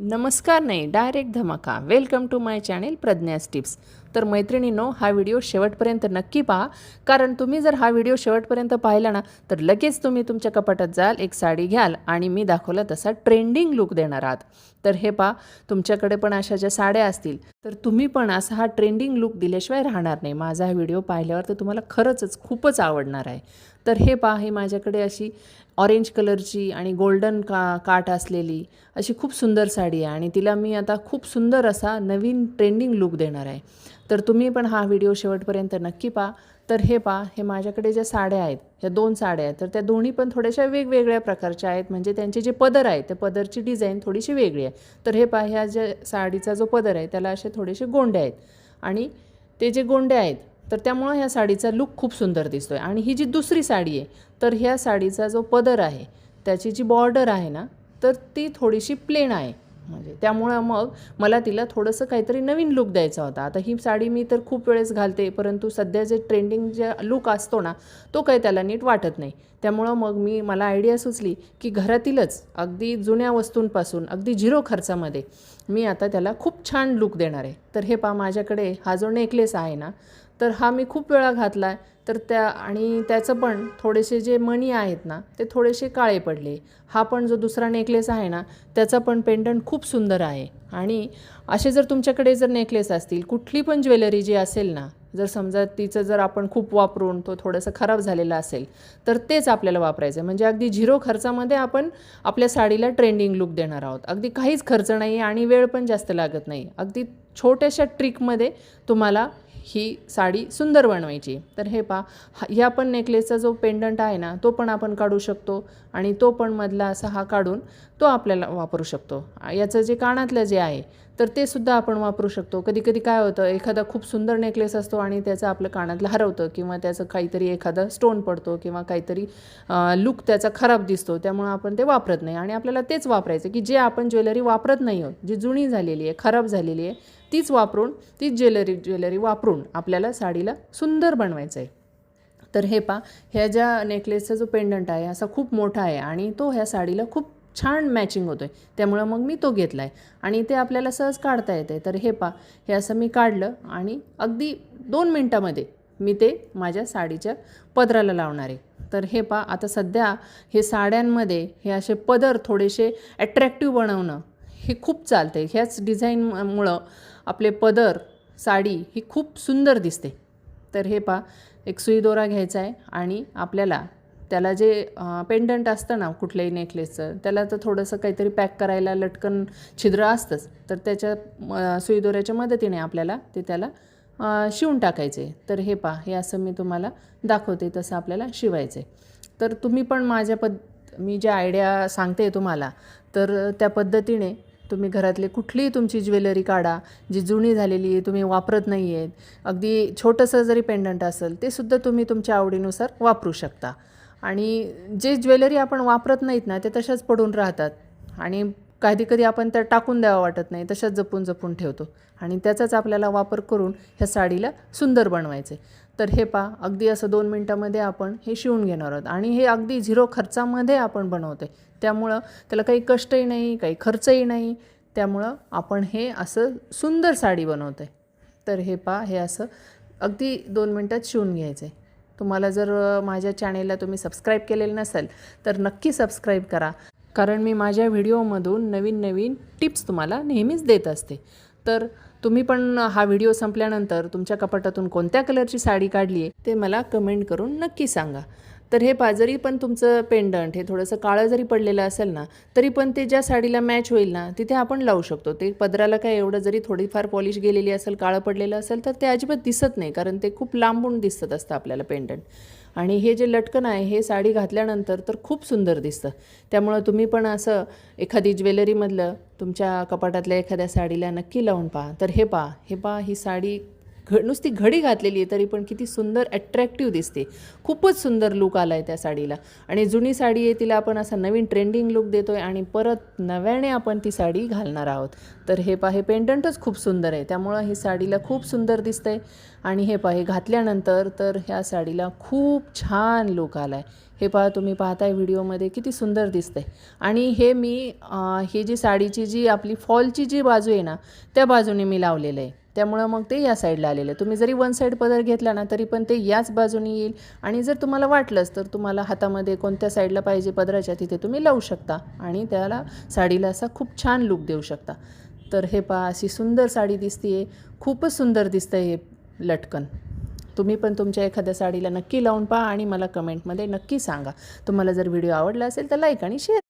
नमस्कार नाही, डायरेक्ट धमाका. Welcome to my channel Pragya's tips. तर मैत्रिणींनो, हा व्हिडिओ शेवटपर्यंत नक्की पहा, कारण तुम्ही जर हा व्हिडिओ शेवटपर्यंत पाहिला ना तर लगेच तुम्ही तुमच्या कपाटात जाल, एक साडी घ्याल आणि मी दाखवला तसा ट्रेंडिंग लुक देणार आहात. तर हे पहा, तुमच्याकडे पण अशा ज्या साड्या असतील तर तुम्ही पण असा हा ट्रेंडिंग लुक दिल्याशिवाय राहणार नाही. माझा हा व्हिडिओ पाहिल्यावर तर तुम्हाला खरंच खूपच आवडणार आहे. तर हे पहा, ही माझ्याकडे अशी ऑरेंज कलरची आणि गोल्डन काठ असलेली अशी खूप सुंदर साडी आहे आणि तिला मी आता खूप सुंदर असा नवीन ट्रेंडिंग लुक देणार आहे. तर तुम्ही पण हा व्हिडिओ शेवटपर्यंत नक्की पहा. तर हे पहा, हे माझ्याकडे ज्या साड्या आहेत, ह्या 2 साड्या आहेत, तर त्या दोन्ही पण थोड्याशा वेगवेगळ्या प्रकारच्या आहेत. म्हणजे त्यांचे जे पदर आहे त्या पदरची डिझाईन थोडीशी वेगळी आहे. तर हे पहा, ह्या ज्या साडीचा जो पदर आहे त्याला असे थोडेसे गोंडे आहेत आणि ते जे गोंडे आहेत तर त्यामुळं ह्या साडीचा लुक खूप सुंदर दिसतो आहे. आणि ही जी दुसरी साडी आहे तर ह्या साडीचा जो पदर आहे त्याची जी बॉर्डर आहे ना तर ती थोडीशी प्लेन आहे. म्हणजे त्यामुळं मग मला तिला थोडंसं काहीतरी नवीन लुक द्यायचा होता. आता ही साडी मी तर खूप वेळेस घालते, परंतु सध्या जे ट्रेंडिंग जे लुक असतो ना तो काही त्याला नीट वाटत नाही. त्यामुळं मग मला आयडिया सुचली की घरातीलच अगदी जुन्या वस्तूंपासून अगदी 0 खर्चामध्ये मी आता त्याला खूप छान लुक देणार आहे. तर हे पहा, माझ्याकडे हा जो नेकलेस आहे ना तर हा मी खूप वेळा घातला आहे. तर आणि त्याचं पण थोडेसे जे मणी आहेत ना ते थोडेसे काळे पडले. हा पण जो दुसरा नेकलेस आहे ना त्याचा पण पेंडंट खूप सुंदर आहे. आणि असे जर तुमच्याकडे जर नेकलेस असतील, कुठली पण ज्वेलरी जी असेल ना, जर समजा तिचं जर आपण खूप वापरून तो थोडंसं खराब झालेला असेल तर तेच आपल्याला वापरायचं आहे. म्हणजे अगदी 0 खर्चामध्ये आपण आपल्या साडीला ट्रेंडिंग लुक देणार आहोत. अगदी काहीच खर्च नाही आणि वेळ पण जास्त लागत नाही. अगदी छोट्याशा ट्रिकमध्ये तुम्हाला ही साडी सुंदर बनवायची. तर हे पहा, ह्या पण नेकलेसचा जो पेंडंट आहे ना तो पण आपण काढू शकतो आणि तो पण मधला असा हा काढून तो आपल्याला वापरू शकतो. याचं जे कानातलं जे आहे तर ते सुद्धा आपण वापरू शकतो. कधी कधी काय होतं, एखादा खूप सुंदर नेकलेस असतो आणि त्याचं आपलं कानातलं हरवतं किंवा त्याचं काहीतरी एखादा स्टोन पडतो किंवा काहीतरी लुक त्याचा खराब दिसतो. त्यामुळं आपण ते वापरत नाही आणि आपल्याला तेच वापरायचं की जे आपण ज्वेलरी वापरत नाही आहोत, जी जुनी झालेली आहे, खराब झालेली आहे, तीच ज्वेलरी वापरून आपल्याला साडीला सुंदर बनवायचं आहे. तर हे पहा, ह्या ज्या नेकलेसचा जो पेंडंट आहे असा खूप मोठा आहे आणि तो ह्या साडीला खूप छान मॅचिंग होतो आहे. त्यामुळं मग मी तो घेतला आहे आणि ते आपल्याला सहज काढता येते. तर हे पहा, हे असं मी काढलं आणि अगदी 2 मिनटामध्ये मी ते माझ्या साडीच्या पदराला लावणार आहे. तर हे पहा, आता सध्या हे साड्यांमध्ये हे असे पदर थोडेसे ॲट्रॅक्टिव्ह बनवणं हे खूप चालतं आहे. ह्याच डिझाईनमुळं आपले पदर साडी ही खूप सुंदर दिसते. तर हे पहा, एक सुई दोरा घ्यायचा आहे आणि आपल्याला त्याला जे पेंडंट असतं ना कुठल्याही नेकलेसचं, त्याला तर थोडंसं काहीतरी पॅक करायला लटकन छिद्र असतंच. तर त्याच्या सुई दोऱ्याच्या मदतीने आपल्याला त्याला शिवून टाकायचे. तर हे पहा, हे असं मी तुम्हाला दाखवते तसं आपल्याला शिवायचं आहे. तर तुम्ही पण मी ज्या आयडिया सांगते तुम्हाला तर त्या पद्धतीने तुम्ही घरातले कुठलीही तुमची ज्वेलरी काढा जी जुनी झालेली आहे, तुम्ही वापरत नाही आहेत. अगदी छोटंसं जरी पेंडंट असेल ते सुद्धा तुम्ही तुमच्या आवडीनुसार वापरू शकता. आणि जे ज्वेलरी आपण वापरत नाहीत ना ते तशाच पडून राहतात आणि कधी आपण त्या टाकून द्यावं वाटत नाही, तशाच जपून जपून ठेवतो आणि त्याचाच आपल्याला वापर करून ह्या साडीला सुंदर बनवायचे. तर हे पहा, अगदी असं 2 मिनटामध्ये आपण हे शिवून घेणार आहोत आणि हे अगदी 0 खर्चामध्ये आपण बनवतो आहे. त्यामुळं त्याला काही कष्टही नाही, काही खर्चही नाही. त्यामुळं आपण हे असं सुंदर साडी बनवतो आहे. तर हे पहा, हे असं अगदी 2 मिनटात शिवून घ्यायचं आहे. तुम्हाला जर माझ्या चॅनेलला तुम्ही सबस्क्राईब केलेलं नसेल तर नक्की सबस्क्राईब करा, कारण मी माझ्या व्हिडिओमधून नवीन नवीन टिप्स तुम्हाला नेहमीच देत असते. तर तुम्ही पण हा व्हिडिओ संपल्यानंतर तुमच्या कपाटातून कोणत्या कलरची साडी काढली आहे ते मला कमेंट करून नक्की सांगा. तर हे पहा, जरी पण तुमचं पेंडंट हे थोडंसं काळं जरी पडलेलं असेल ना तरी पण ते ज्या साडीला मॅच होईल ना तिथे आपण लावू शकतो. ते पदराला काय एवढं जरी थोडीफार पॉलिश गेलेली असेल, काळं पडलेलं असेल तर ते अजिबात दिसत नाही, कारण ते खूप लांबून दिसत असतं आपल्याला पेंडंट. आणि हे जे लटकन आहे हे साडी घातल्यानंतर तर खूप सुंदर दिसतं. त्यामुळं तुम्ही पण असं एखादी ज्वेलरीमधलं तुमच्या कपाटातल्या एखाद्या साडीला नक्की लावून पहा. तर हे पहा, ही साडी नुसती घडी घातलेली आहे तरी पण किती सुंदर अट्रॅक्टिव्ह दिसते. खूपच सुंदर लुक आला आहे त्या साडीला. आणि जुनी साडी आहे तिला आपण असा नवीन ट्रेंडिंग लुक देतो आहे आणि परत नव्याने आपण ती साडी घालणार आहोत. तर हे पहा, हे पेंडंटच खूप सुंदर आहे, त्यामुळं ही साडीला खूप सुंदर दिसतंय. आणि हे पहा, हे घातल्यानंतर तर ह्या साडीला खूप छान लुक आला आहे. हे पहा, तुम्ही पाहताय व्हिडिओमध्ये किती सुंदर दिसतंय. आणि हे मी ही जी साडीची जी आपली फॉलची जी बाजू आहे ना, त्या बाजूने मी लावलेलं आहे, त्यामुळं मग ते या साईडला आलेलं आहे. तुम्ही जरी वन साईड पदर घेतला ना तरी पण ते याच बाजूने येईल. आणि जर तुम्हाला वाटलंच तर तुम्हाला हातामध्ये कोणत्या साईडला पाहिजे पदराच्या तिथे तुम्ही लावू शकता आणि त्याला साडीला असा खूप छान लुक देऊ शकता. तर हे पहा, अशी सुंदर साडी दिसते. खूपच सुंदर दिसतं हे लटकन. तुम्ही पण तुमच्या एखाद्या साडीला नक्की लावून पहा आणि मला कमेंटमध्ये नक्की सांगा. तुम्हाला जर व्हिडिओ आवडला असेल तर लाईक आणि शेअर